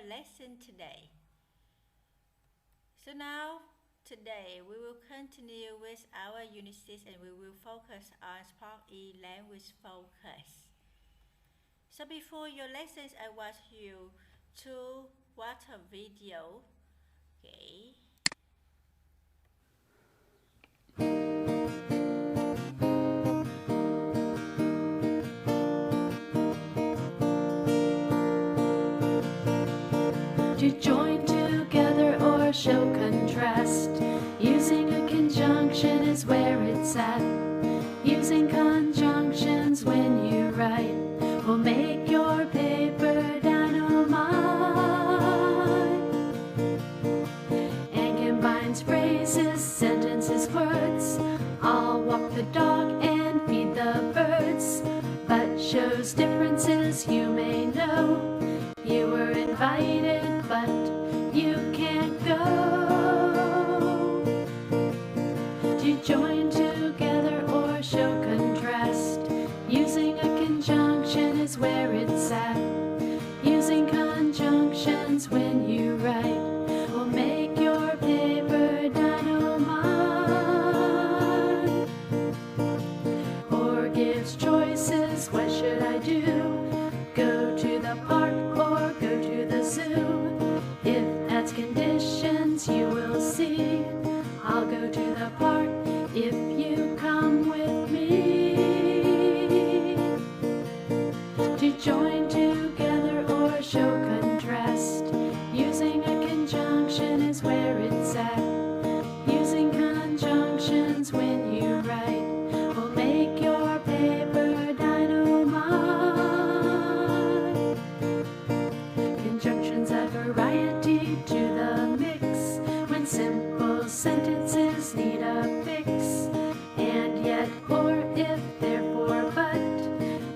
lesson today. So now, today we will continue with our Unit 6 and we will focus on Part E language focus. So before your lessons, I want you to watch a video. Okay. To join together or show contrast, using a conjunction is where it's at. Using conjunctions when you write will make your paper dynamite, and combines phrases, sentences, words. I'll walk the dog and feed the birds, but shows differences you may know. You were invited, but you can't go. To join together or show contrast, using a conjunction is where it's at. Using conjunctions when you write will make your paper dynamite, or gives choices. What should I do? Go to the park or go to the zoo? If that's conditions, you will see. I'll go to the park if you come with me. To join together or show contrast, using a conjunction is where it's at. Using conjunctions when you write will make your paper dynamite. Conjunctions add variety to the mix when simple sentences need a fix. And yet, or, if, therefore, but,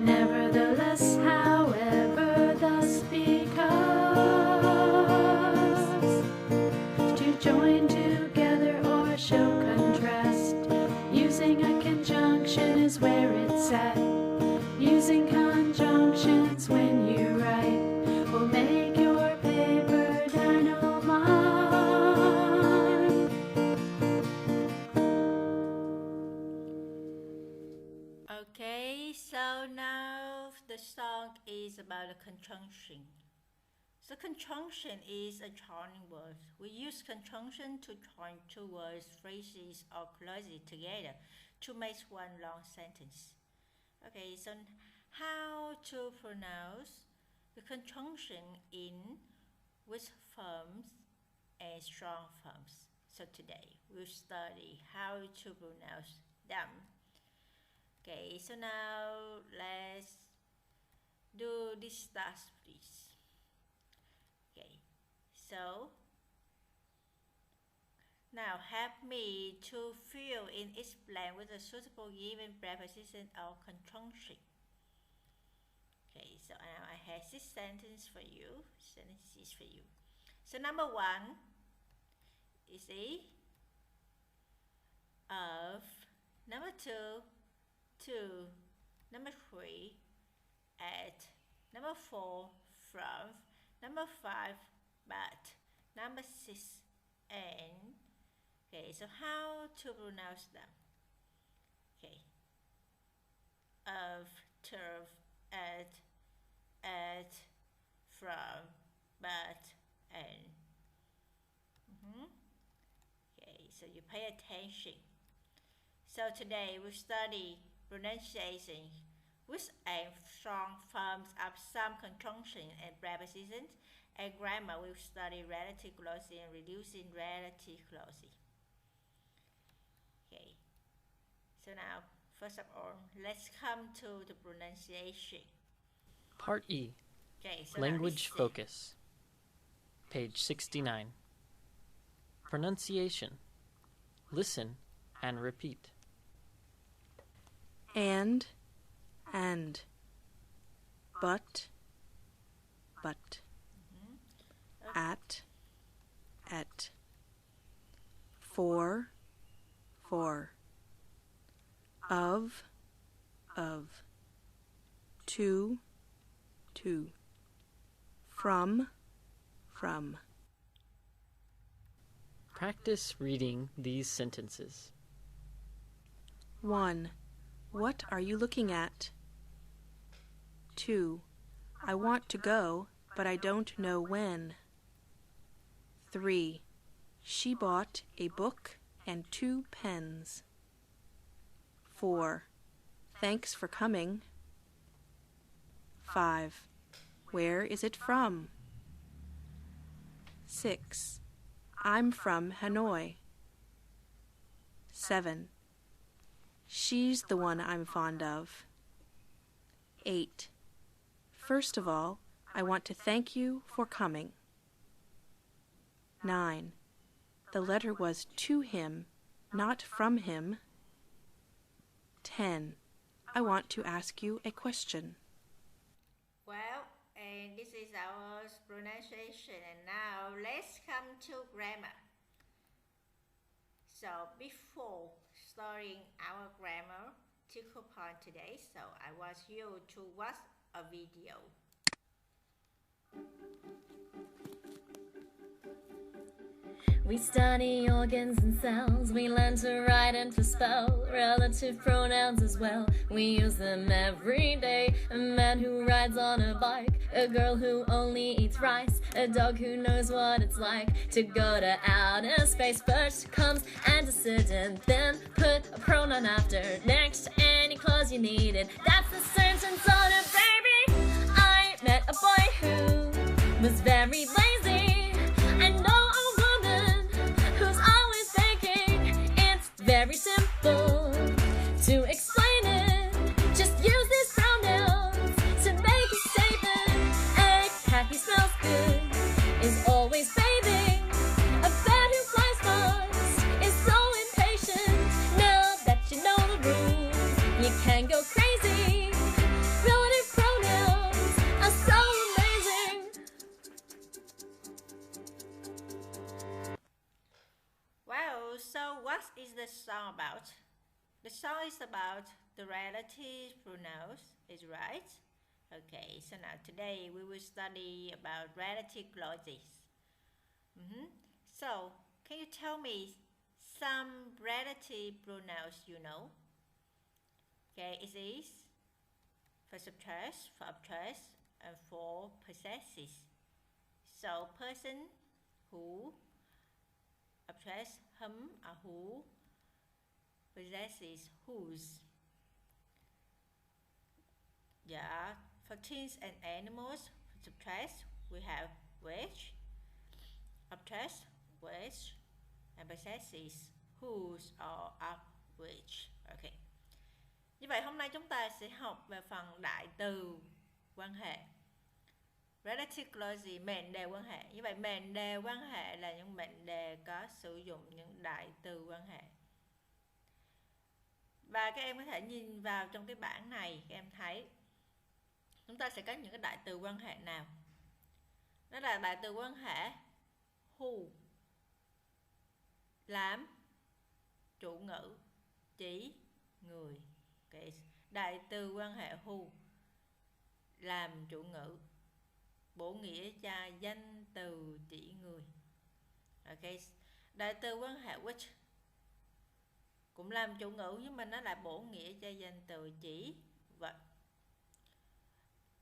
nevertheless, however, thus, because. To join together or show contrast, using a conjunction is where it's at. Using conjunctions when you write will make your paper dynamite. Okay, so now the song is about a conjunction. So conjunction is a joining word. We use conjunction to join two words, phrases, or clauses together to make one long sentence. Okay, so how to pronounce the conjunction in weak forms and strong forms. So today we'll study how to pronounce them. Okay, so now let's do this task, please. Okay, so now help me to fill in each blank with a suitable given preposition or conjunction. Okay, so now I have six sentences for you. So number one is of. Number two, to. Number three, at. Number four, from. Number five, but. Number six, and. Okay, so how to pronounce them? Okay, of, turf, at, from, but, and. Okay, so you pay attention. So today we study pronunciation with and strong forms of some conjunctions and prepositions, and grammar we study relative clauses and reducing relative clauses. Okay, so now first of all, let's come to the pronunciation. Part E. Okay, so Language focus. Page 69. Pronunciation. Listen and repeat. And, but, at, for, of, to, from, from. Practice reading these sentences. 1. What are you looking at? 2. I want to go, but I don't know when. 3. She bought a book and 2 pens. 4. Thanks for coming. 5. Where is it from? 6. I'm from Hanoi. 7. She's the one I'm fond of. 8. First of all, I want to thank you for coming. 9. The letter was to him, not from him. 10. I want to ask you a question. Well, and this is our pronunciation, and now let's come to grammar. So before starting our grammar tickle point today, so I want you to watch a video. We study organs and cells. We learn to write and to spell relative pronouns as well. We use them every day. A man who rides on a bike, a girl who only eats rice, a dog who knows what it's like to go to outer space. First comes antecedent, then put a pronoun after. Next, any clause you needed. That's the sentence order, baby. I met a boy who was very lazy and know a woman who's always baking. It's very simple to explain it. Just use these pronouns to make a statement. A cat who smells good is always bathing. A bat who flies fast is so impatient. Now that you know the rules, you can go crazy. Relative pronouns are so amazing. Well, so what is the song about? The song is about the relative pronouns, is right? Okay, so now today we will study about relative clauses. So, can you tell me some relative pronouns you know? Okay, it is for subjects, for objects, and for possesses. So, person, who, objects, whom or who, possesses, whose. Yeah, for things and animals, for subjects, we have which, objects, which, and possesses, whose or of which. Okay. Như vậy hôm nay chúng ta sẽ học về phần đại từ quan hệ. Relative clause, mệnh đề quan hệ. Như vậy mệnh đề quan hệ là những mệnh đề có sử dụng những đại từ quan hệ. Và các em có thể nhìn vào trong cái bảng này, các em thấy chúng ta sẽ có những cái đại từ quan hệ nào. Đó là đại từ quan hệ who, làm, chủ ngữ, chỉ, người. Okay. Đại từ quan hệ who, làm, chủ ngữ, bổ nghĩa cho danh từ chỉ người. Okay. Đại từ quan hệ which cũng làm chủ ngữ nhưng mà nó lại bổ nghĩa cho danh từ chỉ vật.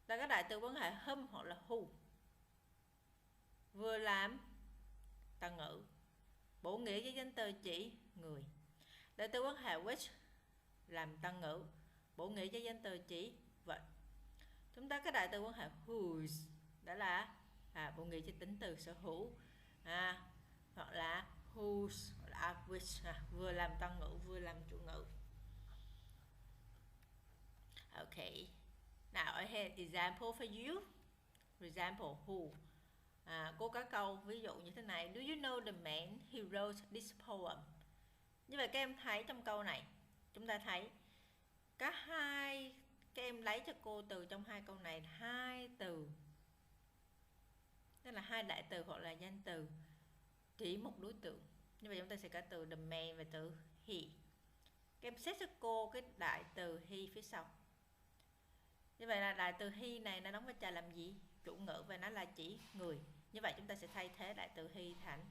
Là cái đại từ quan hệ whom hoặc là who, vừa làm từ ngữ, bổ nghĩa cho danh từ chỉ người. Đại từ quan hệ which làm từ ngữ, bổ nghĩa cho danh từ chỉ vật. Chúng ta có đại từ quan hệ whose, đó là bổ nghĩa cho tính từ sở hữu, hoặc là whose hoặc là which, vừa làm từ ngữ vừa làm chủ ngữ. Okay. Now I have example for you. For example, who. Cô có câu ví dụ như thế này. Do you know the man who wrote this poem? Như vậy các em thấy trong câu này, chúng ta thấy các em lấy cho cô từ trong hai câu này hai từ, tức là hai đại từ hoặc là danh từ chỉ một đối tượng. Như vậy chúng ta sẽ có từ the man và từ he. Các em xét cho cô cái đại từ he phía sau. Như vậy là đại từ he này nó đóng vai trò làm gì? Chủ ngữ và nó là chỉ người. Như vậy chúng ta sẽ thay thế đại từ he thành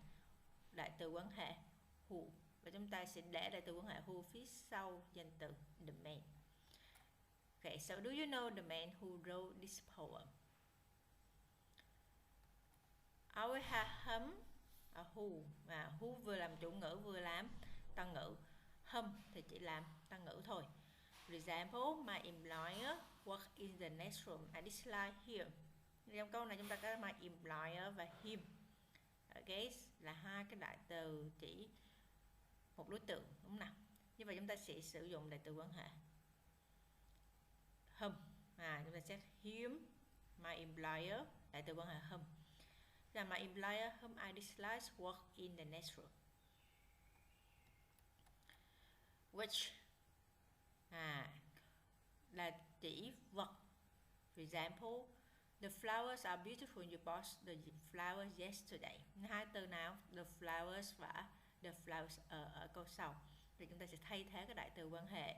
đại từ quan hệ who, và chúng ta sẽ để đại từ quan hệ who phía sau danh từ the man. Okay, so do you know the man who wrote this poem? I will have him, who, who vừa làm chủ ngữ vừa làm tăng ngữ, him thì chỉ làm tăng ngữ thôi. For example, my employer works in the next room. I dislike him. Trong câu này chúng ta có my employer và him. Okay, là hai cái đại từ chỉ một đối tượng, đúng không nào? Như vậy chúng ta sẽ sử dụng đại từ quan hệ him. Chúng ta sẽ him, my employer, đại từ quan hệ him. Là my employer whom I dislike work in the next room. Which là chỉ vật. For example, the flowers are beautiful. You bought the flowers yesterday. Hai từ nào? The flowers và the flowers ở câu sau. Thì chúng ta sẽ thay thế cái đại từ quan hệ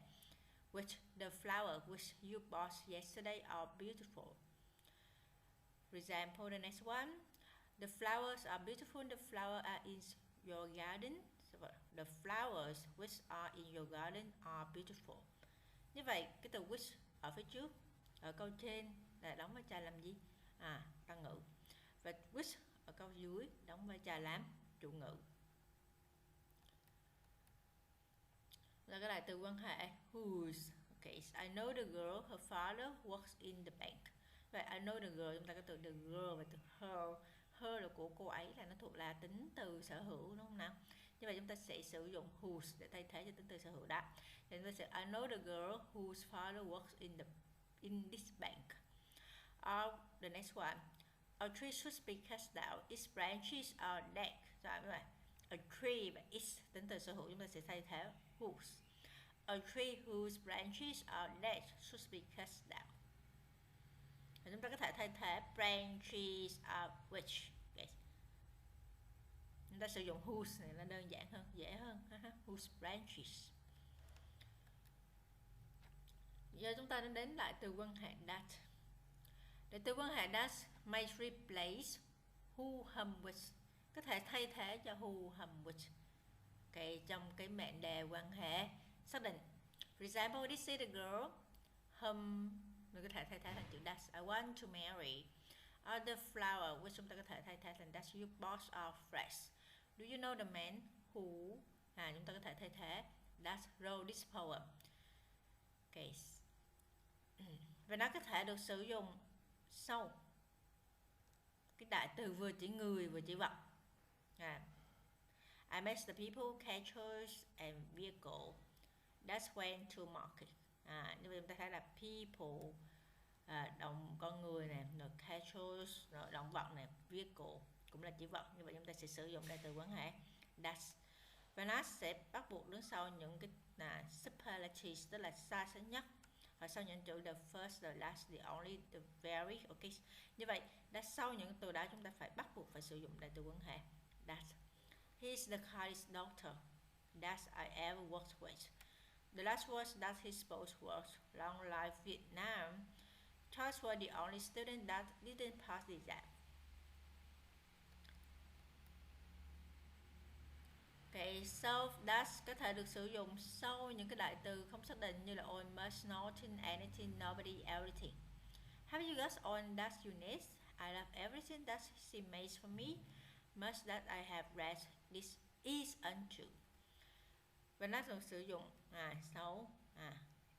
which. The flower which you bought yesterday are beautiful. For example, the next one, the flowers are beautiful. The flowers are in your garden. The flowers which are in your garden are beautiful. Như vậy cái từ which ở phía trước ở câu trên là đóng vai trò làm gì? Tăng ngữ. Và which ở câu dưới đóng vai trò làm chủ ngữ. Là cái đại từ quan hệ whose. Okay, I know the girl, her father works in the bank. Vậy I know the girl, chúng ta có từ the girl và từ her. Her là của cô ấy, là nó thuộc là tính từ sở hữu, đúng không nào? Như vậy chúng ta sẽ sử dụng whose để thay thế cho tính từ sở hữu đó. Thì chúng ta sẽ I know the girl whose father works in this bank. Or the next one, a tree should be cut down. Its branches are dead. Rồi các bạn, a tree và its tính từ sở hữu chúng ta sẽ thay thế whose. A tree whose branches are dead should be cut down. Thì chúng ta có thể thay thế branches are which. Okay. Chúng ta sử dụng whose này nó đơn giản hơn, dễ hơn. Whose branches. Giờ chúng ta đến lại từ quan hệ that. Để từ quan hệ that may replace who, him, which. Có thể thay thế cho who, him, which. Okay, trong cái mệnh đề quan hệ xác định. For example, this is the girl whom mình có thể thay thế thành chữ that. I want to marry. Other flower which chúng ta có thể thay thế thành that you bought are fresh. Do you know the man who? Chúng ta có thể thay thế that wrote this poem. Okay. Và nó có thể được sử dụng sau cái đại từ vừa chỉ người vừa chỉ vật. I met the people, catchers and vehicle that went to market. Như vậy chúng ta thấy là people, con người này, rồi catchers, rồi động vật này, vehicle cũng là chỉ vật. Như vậy chúng ta sẽ sử dụng đại từ quan hệ that. Và nó sẽ bắt buộc đứng sau những cái superlatives, tức là xa xứ nhất, và sau những chữ the first, the last, the only, the very. Okay. Như vậy đã sau những từ đó chúng ta phải bắt buộc phải sử dụng đại từ quan hệ that. He is the kindest doctor that I ever worked with. The last words that he spoke was long life Vietnam. Charles was the only student that didn't pass the exam. Okay, so that có thể được sử dụng sau những cái đại từ không xác định như là almost, nothing, anything, nobody, everything. Have you got on that unit? I love everything that she makes for me. Much that I have read this is untrue. Và nó được sử dụng sau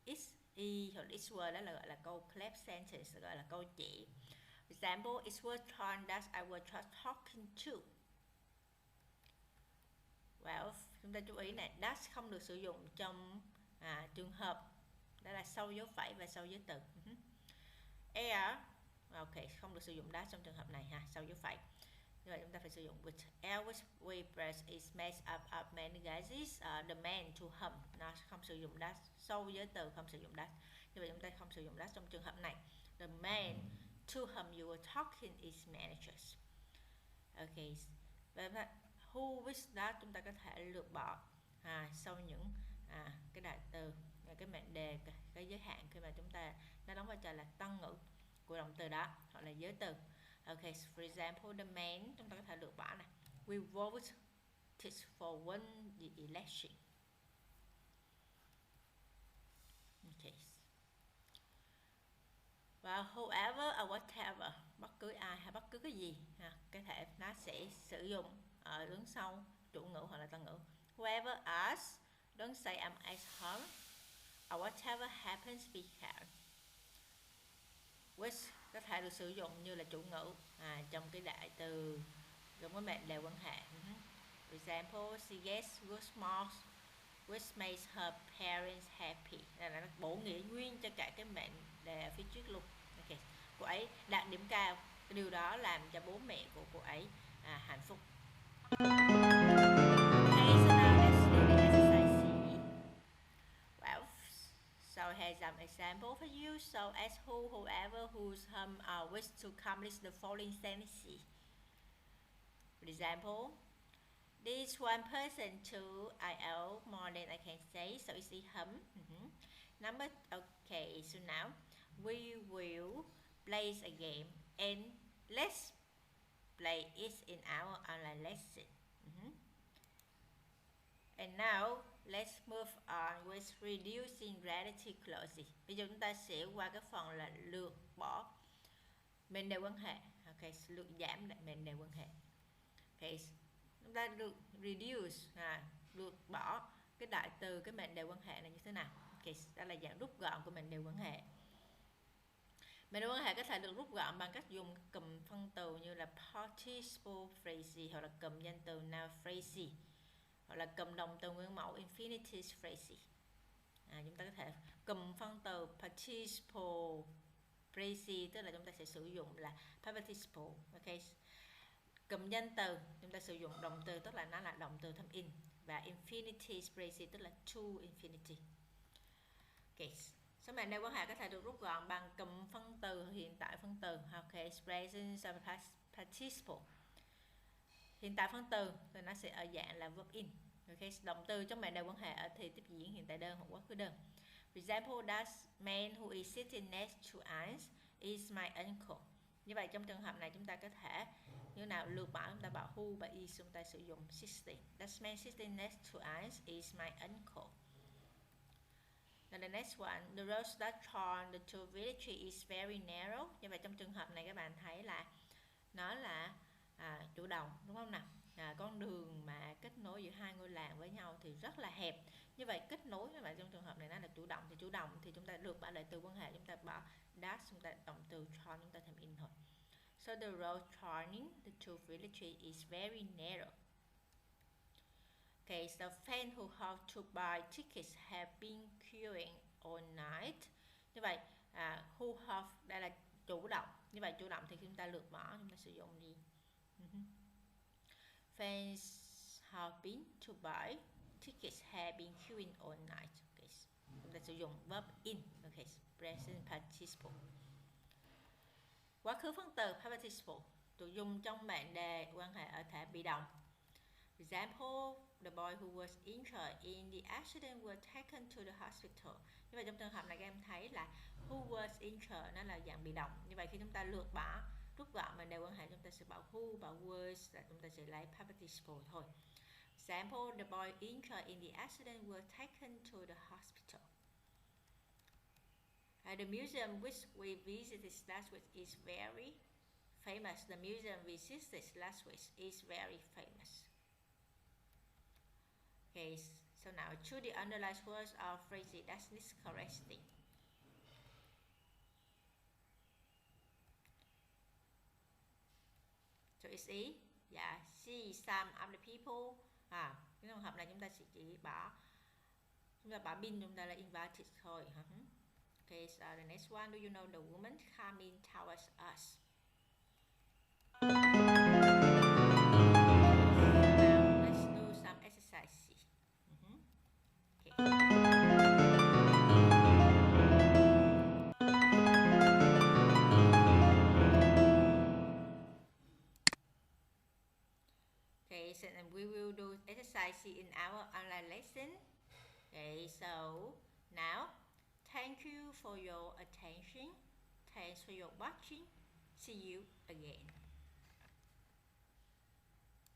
is, hoặc is word, đó là gọi là câu clef sentence, gọi là câu chỉ. For example, it was John that I was just talking to. Well, chúng ta chú ý này, that không được sử dụng trong trường hợp đó là sau dấu phẩy và sau giới từ. Air, ok, không được sử dụng that trong trường hợp này sau dấu phẩy. Như vậy chúng ta phải sử dụng with air which we press is made up of many gases. The man to hum, nó không sử dụng that sau giới từ, không sử dụng that. Như vậy chúng ta không sử dụng that trong trường hợp này. The man to whom you were talking is managers. Ok, và who with that chúng ta có thể lược bỏ sau những cái đại từ, cái mệnh đề, cái giới hạn khi mà chúng ta nó đóng vai trò là tăng ngữ của động từ đó hoặc là giới từ. Okay, so for example, the man, chúng ta có thể lược bỏ này. We voted for won the election. Okay. Và whoever or whatever, bất cứ ai hay bất cứ cái gì, cái thể nó sẽ sử dụng ở đứng sau chủ ngữ hoặc là tân ngữ. Whoever asks, don't say I'm at home, or whatever happens be here. Which có thể được sử dụng như là chủ ngữ trong cái đại từ, trong cái mệnh đề quan hệ. For example, she gets good marks, which makes her parents happy. Là nó bổ nghĩa nguyên cho cả cái mệnh đề ở phía trước luôn. Okay. Cô ấy đạt điểm cao, cái điều đó làm cho bố mẹ của cô ấy hạnh phúc. Okay, so now let's do the exercise C. Well, so here's some example for you. So as who, whoever, whose, wish to accomplish the following sentences. For example, this one person to IL more than I can say, so it's him. Number, okay, so now we will play a game and let's play it in our online lesson. And now let's move on with reducing relative clauses. Bây giờ chúng ta sẽ qua cái phần là lược bỏ mệnh đề quan hệ. Okay, lược giảm mệnh đề quan hệ. Okay, chúng ta được reduce, lược bỏ cái đại từ cái mệnh đề quan hệ này như thế nào. Okay, đó là dạng rút gọn của mệnh đề quan hệ. Mệnh đề quan hệ có thể được rút gọn bằng cách dùng cụm phân từ như là participle phrase hoặc là cụm danh từ noun phrase hoặc là cụm động từ nguyên mẫu infinitive phrase. Chúng ta có thể cụm phân từ participle phrase, tức là chúng ta sẽ sử dụng là participle. Okay. Cụm danh từ chúng ta sử dụng động từ, tức là nó là động từ thêm in, và infinitive phrase tức là to infinity. Okay. Số mệnh đề quan hệ có thể được rút gọn bằng cụm phân từ hiện tại phân từ. Okay, present participle. Hiện tại phân từ thì nó sẽ ở dạng là verb in. Okay, động từ trong mệnh đề quan hệ ở thì tiếp diễn hiện tại đơn hoặc quá khứ đơn. For example, that man who is sitting next to us is my uncle. Như vậy trong trường hợp này chúng ta có thể như nào lược bỏ, chúng ta bảo who và is, chúng ta sử dụng sitting. That man sitting next to us is my uncle. And the next one, the road that join the two villages is very narrow. Như vậy trong trường hợp này các bạn thấy là nó là chủ động, đúng không nào? Con đường mà kết nối giữa hai ngôi làng với nhau thì rất là hẹp. Như vậy kết nối, như vậy trong trường hợp này nó là chủ động, thì chúng ta được bỏ lại từ quan hệ, chúng ta bỏ that, chúng ta động từ join chúng ta thêm in thôi. So the road joining the two villages is very narrow. Okay, so fans who have to buy tickets have been queuing all night. Như vậy who have đây là chủ động. Như vậy chủ động thì chúng ta lược bỏ, chúng ta sử dụng gì? Fans have been to buy tickets have been queuing all night. Okay, chúng ta sử dụng verb in. Okay, present participle. Quá khứ phân từ participle được dùng trong mệnh đề quan hệ ở thể bị động. For example, the boy who was injured in the accident was taken to the hospital. Như vậy trong trường hợp này các em thấy là who was injured nó là dạng bị động. Như vậy khi chúng ta lược bỏ, rút gọn mệnh đề quan hệ, chúng ta sẽ bảo who, bảo was, là chúng ta sẽ lấy participle thôi. Example, the boy injured in the accident was taken to the hospital. The museum which we visited last week is very famous. The museum we visited last week is very famous. Okay, so now choose the underlined words or phrases that needs correcting. So it's E. Yeah, see some of the people. Cái trường hợp này chúng ta sẽ chỉ bỏ bin, chúng ta là invited thôi. Okay, so the next one, do you know the woman coming towards us? Now let's do some exercises. Okay, so then we will do exercises in our online lesson. Okay, so now thank you for your attention. Thanks for your watching. See you again.